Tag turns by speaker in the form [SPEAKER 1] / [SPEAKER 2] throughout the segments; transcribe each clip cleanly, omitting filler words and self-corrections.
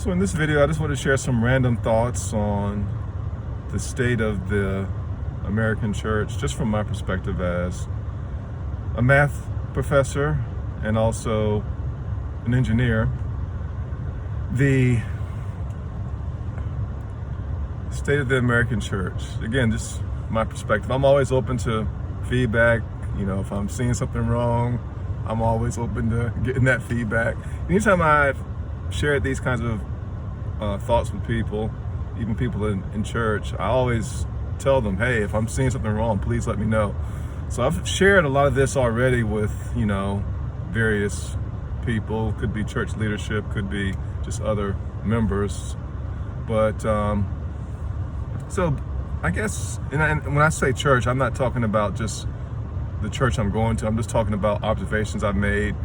[SPEAKER 1] So in this video, I just want to share some random thoughts on the state of the American church, just from my perspective as a math professor and also an engineer. The state of the American church, again, just my perspective. I'm always open to feedback. You know, if I'm seeing something wrong, I'm always open to getting that feedback. Anytime I've shared these kinds of thoughts with people, even people in church, I always tell them, hey, if I'm seeing something wrong, please let me know. So I've shared a lot of this already with, various people. Could be church leadership, could be just other members. But so I guess, and when I say church, I'm not talking about just the church I'm going to. I'm just talking about observations I've made,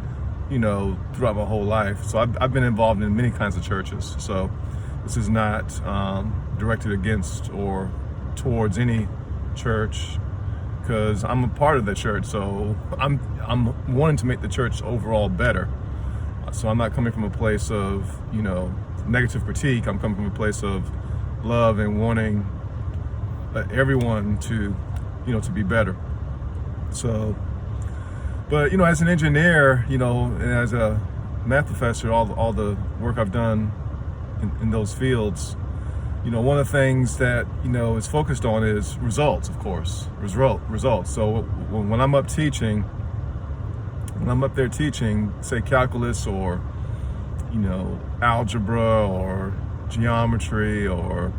[SPEAKER 1] throughout my whole life. So I've been involved in many kinds of churches. So this is not directed against or towards any church, because I'm a part of the church. So I'm wanting to make the church overall better. So I'm not coming from a place of, negative critique. I'm coming from a place of love and wanting everyone to, to be better. So, but, as an engineer, and as a math professor, all the work I've done in those fields, one of the things that, is focused on is results, of course, results. So when I'm up teaching, there teaching, say calculus or, algebra or geometry or,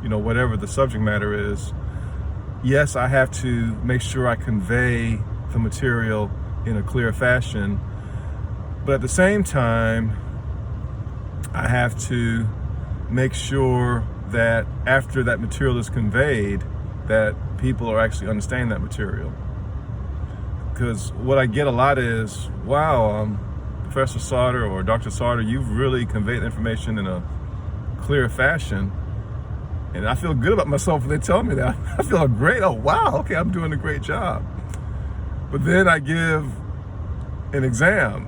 [SPEAKER 1] whatever the subject matter is, yes, I have to make sure I convey the material in a clear fashion, but at the same time, I have to make sure that after that material is conveyed, that people are actually understanding that material. Because what I get a lot is, wow, Professor Sauter or Dr. Sauter, you've really conveyed the information in a clear fashion. And I feel good about myself when they tell me that. I feel great. Oh, wow, okay, I'm doing a great job. But then I give an exam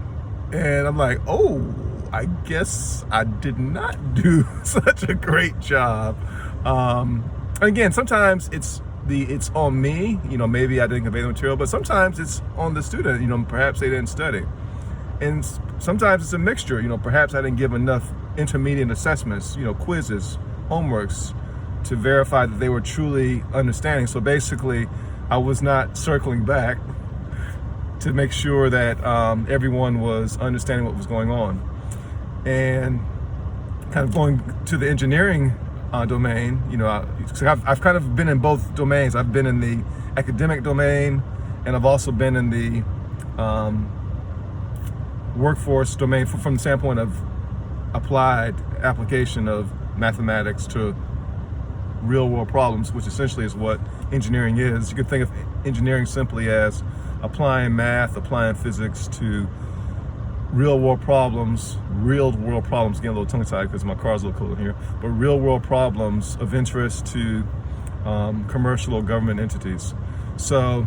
[SPEAKER 1] and I'm like, oh, I guess I did not do such a great job. Again, sometimes it's on me, maybe I didn't convey the material, but sometimes it's on the student, perhaps they didn't study. And sometimes it's a mixture, perhaps I didn't give enough intermediate assessments, quizzes, homeworks to verify that they were truly understanding. So basically, I was not circling back to make sure that everyone was understanding what was going on. And kind of going to the engineering domain, I've kind of been in both domains. I've been in the academic domain, and I've also been in the workforce domain from the standpoint of applied application of mathematics to real world problems, which essentially is what engineering is. You could think of engineering simply as applying math, applying physics to real world problems, getting a little tongue tied because my car's a little cold in here, but real world problems of interest to commercial or government entities. So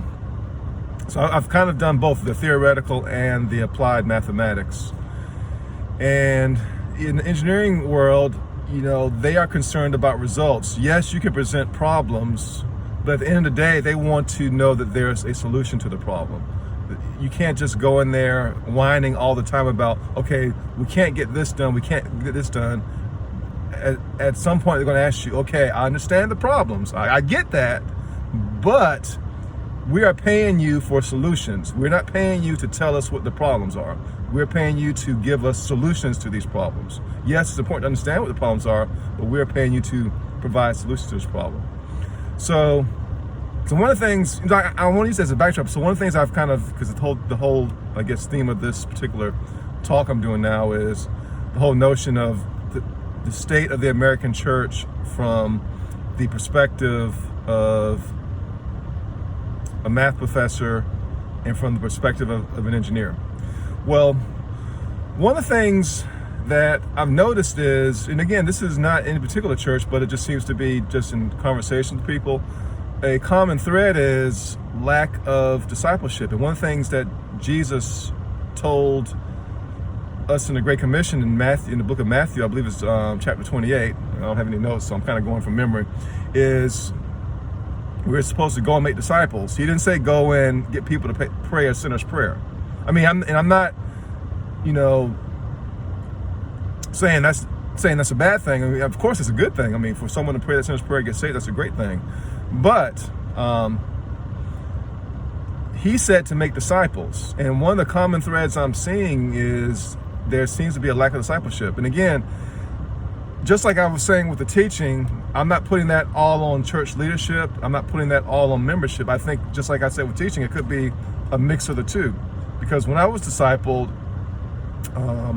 [SPEAKER 1] I've kind of done both the theoretical and the applied mathematics. And in the engineering world, they are concerned about results. Yes, you can present problems, but at the end of the day, they want to know that there's a solution to the problem. You can't just go in there whining all the time about, okay, we can't get this done, we can't get this done. At some point, they're going to ask you, okay, I understand the problems, I get that, but we are paying you for solutions. We're not paying you to tell us what the problems are. We're paying you to give us solutions to these problems. Yes, it's important to understand what the problems are, but we're paying you to provide solutions to this problem. So one of the things, I want to use this as a backdrop. So one of the things I've kind of, because the whole, I guess, theme of this particular talk I'm doing now is the whole notion of the state of the American church from the perspective of a math professor and from the perspective of an engineer. Well, one of the things that I've noticed is, and again, this is not any particular church, but it just seems to be just in conversation with people, a common thread is lack of discipleship. And one of the things that Jesus told us in the Great Commission in Matthew, in the book of Matthew, I believe it's chapter 28. I don't have any notes, so I'm kind of going from memory. Is we're supposed to go and make disciples. He didn't say go and get people to pray a sinner's prayer. I mean, I'm not, saying that's a bad thing. I mean, of course, it's a good thing. I mean, for someone to pray that sinner's prayer and get saved, that's a great thing. But he said to make disciples, and one of the common threads I'm seeing is there seems to be a lack of discipleship. And again, just like I was saying with the teaching, I'm not putting that all on church leadership. I'm not putting that all on membership. I think, just like I said with teaching, it could be a mix of the two. Because when I was discipled, I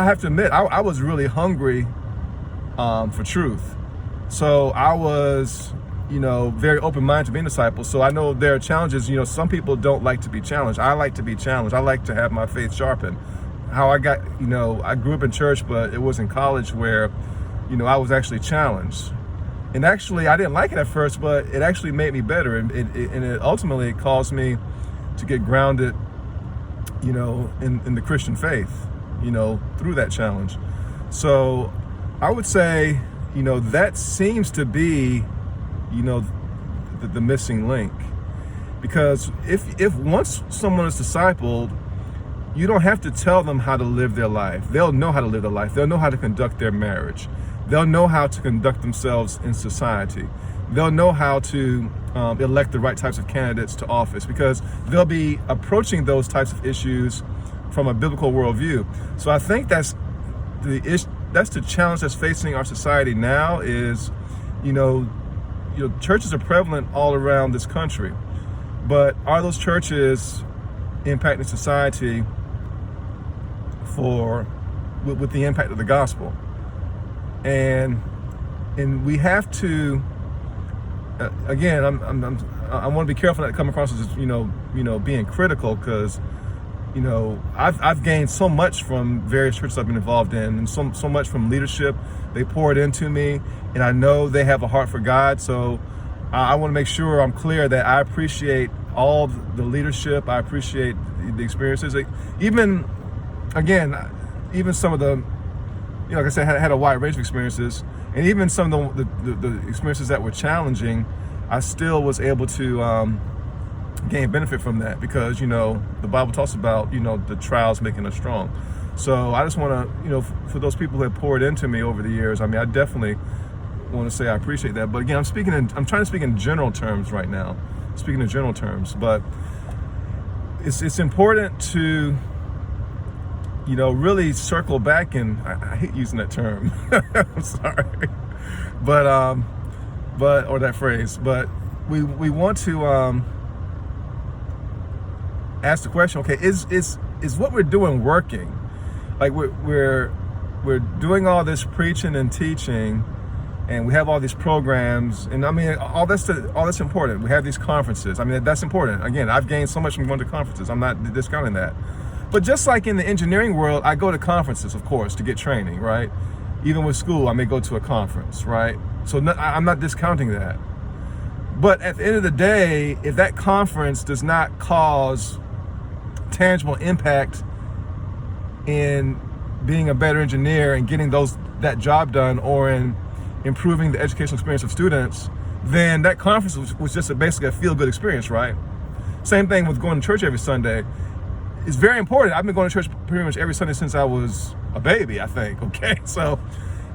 [SPEAKER 1] have to admit, I was really hungry for truth. So I was, very open-minded to being discipled. So I know there are challenges. Some people don't like to be challenged. I like to be challenged. I like to have my faith sharpened. How I got, I grew up in church, but it was in college where, I was actually challenged. And actually, I didn't like it at first, but it actually made me better. And it ultimately caused me to get grounded, in the Christian faith, through that challenge. So I would say, that seems to be, the missing link. Because if once someone is discipled, you don't have to tell them how to live their life. They'll know how to live their life. They'll know how to conduct their marriage. They'll know how to conduct themselves in society. They'll know how to elect the right types of candidates to office, because they'll be approaching those types of issues from a biblical worldview. So I think that's the challenge that's facing our society now is, churches are prevalent all around this country, but are those churches impacting society with the impact of the gospel? And we have to, again, I want to be careful not to come across as being critical, because I've gained so much from various churches I've been involved in, and so much from leadership. They pour it into me, and I know they have a heart for God. So I want to make sure I'm clear that I appreciate all the leadership. I appreciate the experiences. Even some of the, like I said, I had a wide range of experiences, and even some of the experiences that were challenging, I still was able to gain benefit from that, because the Bible talks about the trials making us strong. So I just want to for those people who have poured into me over the years, I definitely want to say I appreciate that. But again, I'm trying to speak in general terms right now, speaking in general terms. But it's important to really circle back, and I hate using that term. I'm sorry, but or that phrase. But we want to ask the question: okay, is what we're doing working? Like we're doing all this preaching and teaching, and we have all these programs, and all that's important. We have these conferences. That's important. Again, I've gained so much from going to conferences. I'm not discounting that. But just like in the engineering world, I go to conferences, of course, to get training, right? Even with school, I may go to a conference, right? So I'm not discounting that. But at the end of the day, if that conference does not cause tangible impact in being a better engineer and getting that job done, or in improving the educational experience of students, then that conference was just basically a feel-good experience, right? Same thing with going to church every Sunday. It's very important. I've been going to church pretty much every Sunday since I was a baby, I think. Okay, so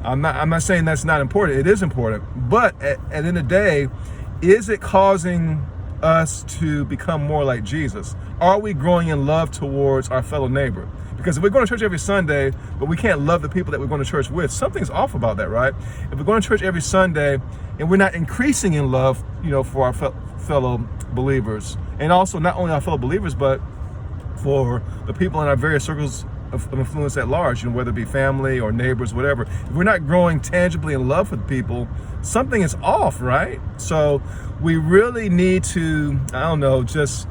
[SPEAKER 1] I'm not saying that's not important. It is important. But at the end of the day, is it causing us to become more like Jesus? Are we growing in love towards our fellow neighbor? Because if we're going to church every Sunday, but we can't love the people that we're going to church with, something's off about that, right? If we're going to church every Sunday and we're not increasing in love, for our fellow believers, and also not only our fellow believers, but for the people in our various circles of influence at large, whether it be family or neighbors, whatever. If we're not growing tangibly in love with people, something is off, right? So we really need to, just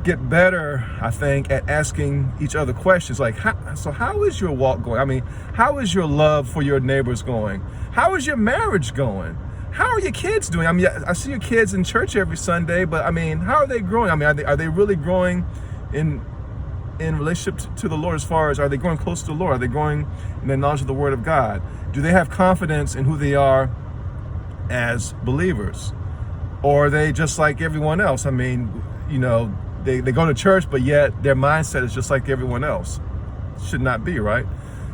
[SPEAKER 1] get better, I think, at asking each other questions like, how is your walk going? How is your love for your neighbors going? How is your marriage going? How are your kids doing? I see your kids in church every Sunday, but how are they growing? Are they really growing in in relationship to the Lord, as far as, are they growing close to the Lord? Are they growing in the knowledge of the Word of God? Do they have confidence in who they are as believers? Or are they just like everyone else? I mean, you know, they go to church, but yet their mindset is just like everyone else. Should not be, right?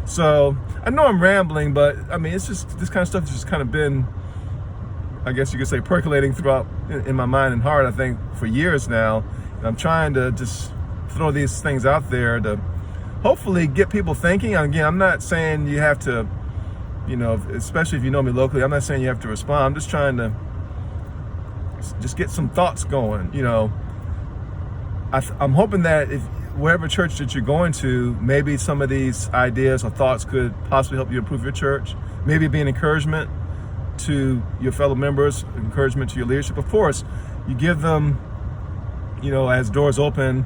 [SPEAKER 1] So I know I'm rambling, but I mean, it's just, this kind of stuff has just kind of been, I guess you could say, percolating throughout in my mind and heart, I think, for years now. And I'm trying to just throw these things out there to hopefully get people thinking. Again, I'm not saying you have to, you know, especially if you know me locally, I'm not saying you have to respond. I'm just trying to just get some thoughts going. You know, I'm hoping that if wherever church that you're going to, maybe some of these ideas or thoughts could possibly help you improve your church. Maybe be an encouragement to your fellow members, encouragement to your leadership. Of course, you give them, you know, as doors open,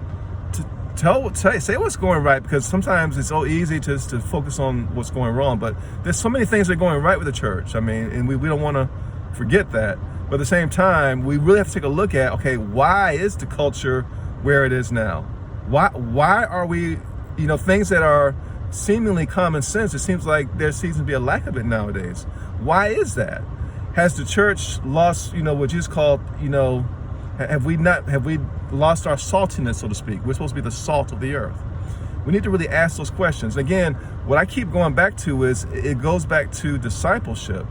[SPEAKER 1] to say what's going right, because sometimes it's so easy to focus on what's going wrong, but there's so many things that are going right with the church. I mean, and we don't want to forget that. But at the same time, we really have to take a look at, okay, why is the culture where it is now? Why are we, you know, things that are seemingly common sense, it seems like there seems to be a lack of it nowadays. Why is that? Has the church lost, you know, what Jesus called, you know, have we lost our saltiness, so to speak? We're supposed to be the salt of the earth. We need to really ask those questions. Again, what I keep going back to is, it goes back to discipleship,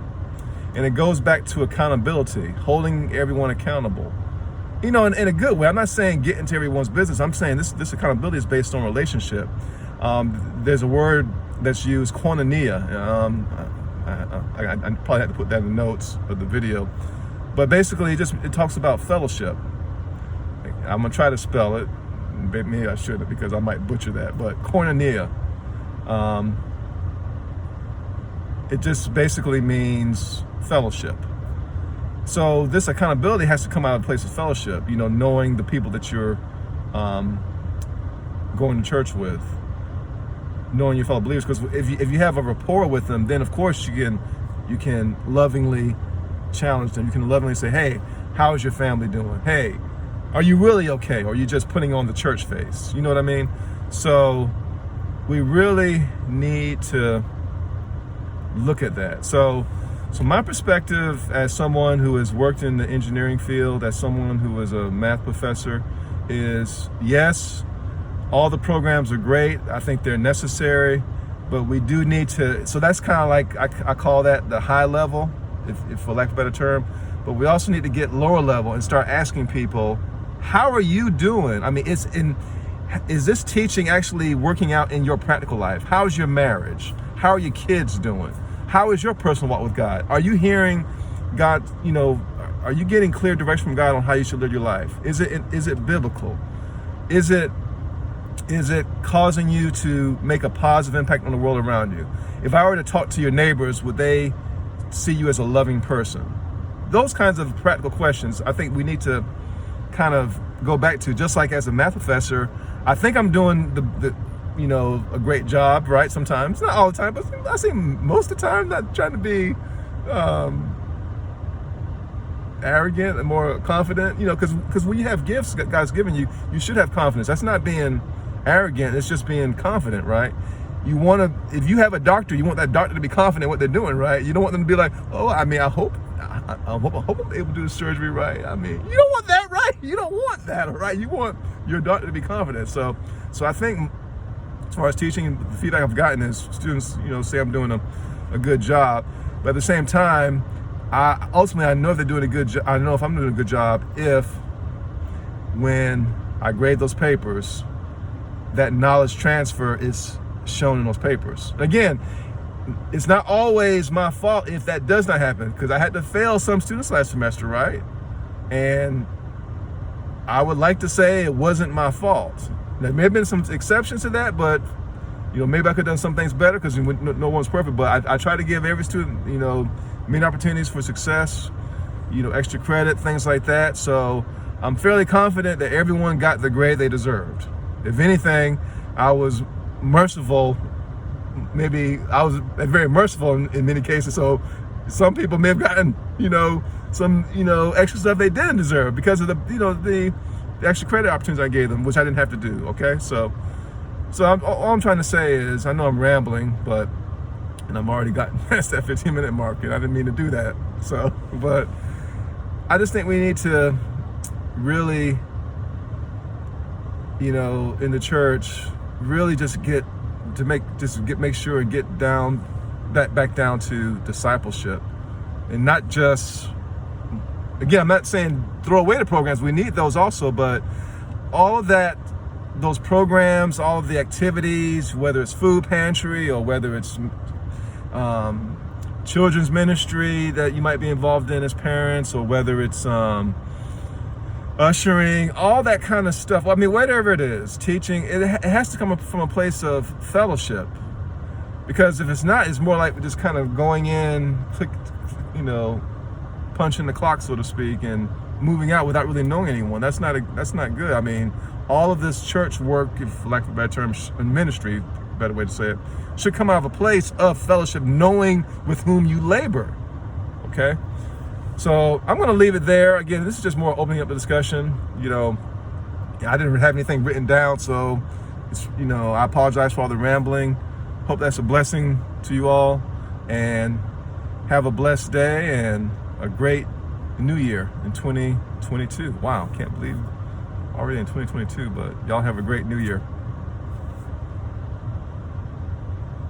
[SPEAKER 1] and it goes back to accountability, holding everyone accountable. You know, in a good way. I'm not saying get into everyone's business. I'm saying this accountability is based on relationship. There's a word that's used, koinonia. I probably had to put that in the notes of the video. But basically, it talks about fellowship. I'm going to try to spell it. Maybe I shouldn't, because I might butcher that. But koinonia. It just basically means fellowship. So this accountability has to come out of a place of fellowship, you know, knowing the people that you're going to church with, knowing your fellow believers. Because if you have a rapport with them, then of course you can lovingly challenge them. You can lovingly say, hey, how is your family doing? Hey, are you really okay? Or are you just putting on the church face? You know what I mean? So we really need to look at that. So my perspective as someone who has worked in the engineering field, as someone who is a math professor, is yes, all the programs are great. I think they're necessary, but we do need to, so that's kind of like, I call that the high level, if for lack of a better term, but we also need to get lower level and start asking people, how are you doing? I mean, is this teaching actually working out in your practical life? How's your marriage? How are your kids doing? How is your personal walk with God? Are you hearing God, you know, are you getting clear direction from God on how you should live your life? Is it biblical? Is it causing you to make a positive impact on the world around you? If I were to talk to your neighbors, would they see you as a loving person? Those kinds of practical questions, I think we need to kind of go back to. Just like as a math professor, I think I'm doing the you know, a great job, right? Sometimes, not all the time, but I say most of the time, not trying to be arrogant and more confident, you know, because when you have gifts that God's given you, you should have confidence. That's not being arrogant, it's just being confident, right? You want to, if you have a doctor, you want that doctor to be confident in what they're doing, right? You don't want them to be like, oh, I mean, I hope I'm able to do the surgery right. I mean, you don't want that, right? You don't want that, all right? You want your doctor to be confident. So I think, as far as teaching, the feedback I've gotten is students, you know, say I'm doing a good job. But at the same time, I know if they're doing a good job. I know if I'm doing a good job if, when I grade those papers, that knowledge transfer is shown in those papers. Again, it's not always my fault if that does not happen, because I had to fail some students last semester, right? And I would like to say it wasn't my fault. There may have been some exceptions to that, but you know, maybe I could have done some things better, because no one's perfect. But I try to give every student, you know, many opportunities for success, you know, extra credit, things like that. So I'm fairly confident that everyone got the grade they deserved. If anything, I was merciful. Maybe I was very merciful in many cases. So some people may have gotten, you know, some, you know, extra stuff they didn't deserve because of the, you know, the extra credit opportunities I gave them, which I didn't have to do. Okay, so So all I'm trying to say is, I know I'm rambling, and I'm already gotten past that 15-minute mark, and I didn't mean to do that. So, but I just think we need to really, in the church, really just make sure and get down back down to discipleship, and not just. Again, I'm not saying throw away the programs. We need those also, but all of that, those programs, all of the activities, whether it's food pantry or whether it's children's ministry that you might be involved in as parents, or whether it's ushering, all that kind of stuff. I mean, whatever it is, teaching, it has to come from a place of fellowship. Because if it's not, it's more like just kind of going in, punching the clock, so to speak, and moving out without really knowing anyone. That's not good. I mean, all of this church work, if for lack of a better term, ministry, better way to say it, should come out of a place of fellowship, knowing with whom you labor. Okay? So I'm going to leave it there. Again, this is just more opening up the discussion. I didn't have anything written down, so I apologize for all the rambling. Hope that's a blessing to you all, and have a blessed day and a great new year in 2022. Wow, can't believe already in 2022, but y'all have a great new year.